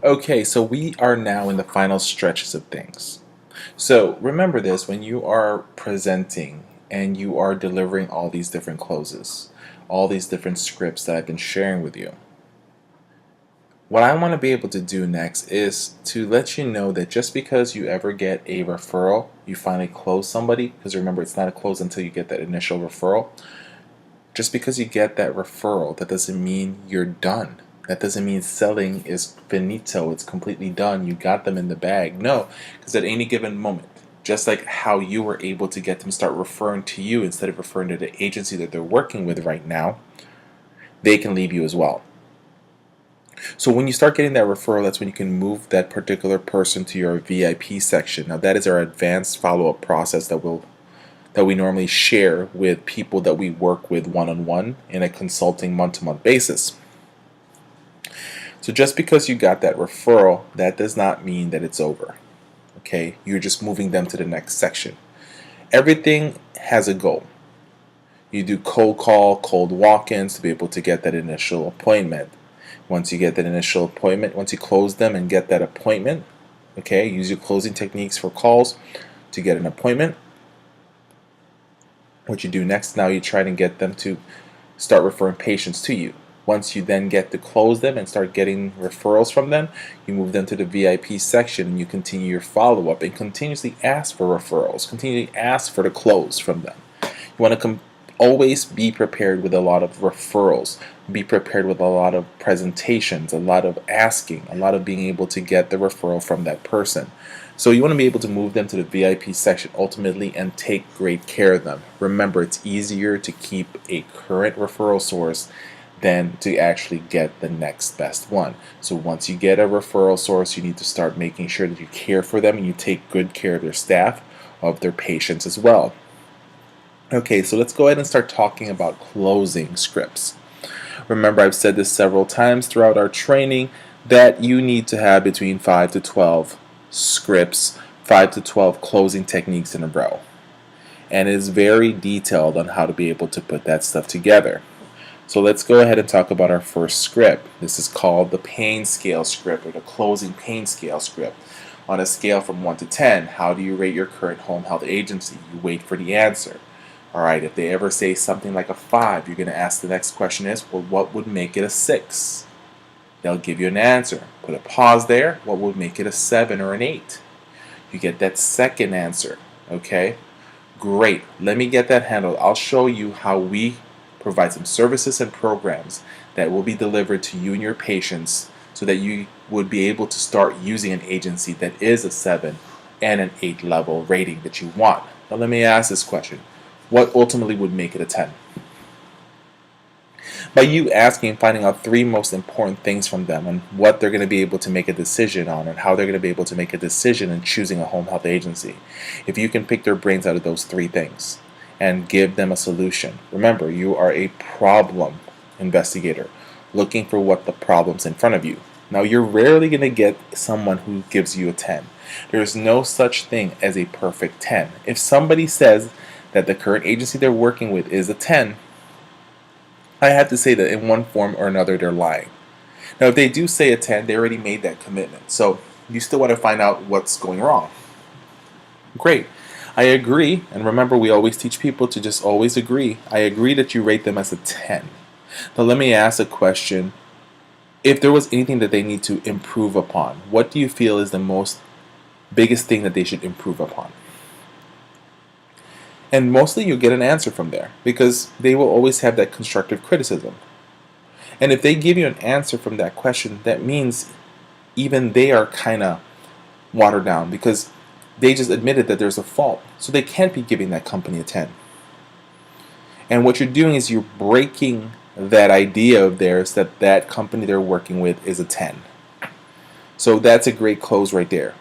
Okay, so we are now in the final stretches of things. So remember this when you are presenting and you are delivering all these different closes, all these different scripts that I've been sharing with you. What I want to be able to do next is to let you know that just because you ever get a referral, you finally close somebody, because remember, it's not a close until you get that initial referral. Just because you get that referral, that doesn't mean you're done. That doesn't mean selling is finito, it's completely done, you got them in the bag. No, because at any given moment, just like how you were able to get them to start referring to you instead of referring to the agency that they're working with right now, they can leave you as well. So when you start getting that referral, that's when you can move that particular person to your VIP section. Now that is our advanced follow-up process that we normally share with people that we work with one-on-one in a consulting month-to-month basis. So just because you got that referral, that does not mean that it's over. Okay, you're just moving them to the next section. Everything has a goal. You do cold call, cold walk-ins to be able to get that initial appointment. Once you get that initial appointment, once you close them and get that appointment, okay, use your closing techniques for calls to get an appointment. What you do next, now you try to get them to start referring patients to you. Once you then get to close them and start getting referrals from them, you move them to the VIP section and you continue your follow-up and continuously ask for referrals, continually ask for the close from them. You want to always be prepared with a lot of referrals, be prepared with a lot of presentations, a lot of asking, a lot of being able to get the referral from that person. So you want to be able to move them to the VIP section ultimately and take great care of them. Remember, it's easier to keep a current referral source than to actually get the next best one. So once you get a referral source, you need to start making sure that you care for them and you take good care of their staff, of their patients as well. Okay, so let's go ahead and start talking about closing scripts. Remember, I've said this several times throughout our training that you need to have between 5 to 12 scripts, 5 to 12 closing techniques in a row. And it is very detailed on how to be able to put that stuff together. So let's go ahead and talk about our first script. This is called the pain scale script, or the closing pain scale script. On a scale from 1 to 10, how do you rate your current home health agency? You wait for the answer. Alright, if they ever say something like a 5, you're going to ask the next question is, well, what would make it a 6? They'll give you an answer. Put a pause there. What would make it a 7 or an 8? You get that second answer. Okay? Great. Let me get that handled. I'll show you how we provide some services and programs that will be delivered to you and your patients so that you would be able to start using an agency that is a 7 and an 8 level rating that you want. Now let me ask this question. What ultimately would make it a 10? By you asking and finding out 3 most important things from them and what they're going to be able to make a decision on and how they're going to be able to make a decision in choosing a home health agency. If you can pick their brains out of those 3 things and give them a solution. Remember, you are a problem investigator looking for what the problem's in front of you. Now, you're rarely going to get someone who gives you a 10. There's no such thing as a perfect 10. If somebody says that the current agency they're working with is a 10, I have to say that in one form or another they're lying. Now if they do say a 10, they already made that commitment. So you still want to find out what's going wrong. Great. I agree, and remember we always teach people to just always agree. I agree that you rate them as a 10. Now let me ask a question. If there was anything that they need to improve upon, what do you feel is the biggest thing that they should improve upon? And mostly you'll get an answer from there because they will always have that constructive criticism. And if they give you an answer from that question, that means even they are kind of watered down because they just admitted that there's a fault. So they can't be giving that company a 10. And what you're doing is you're breaking that idea of theirs that that company they're working with is a 10. So that's a great close right there.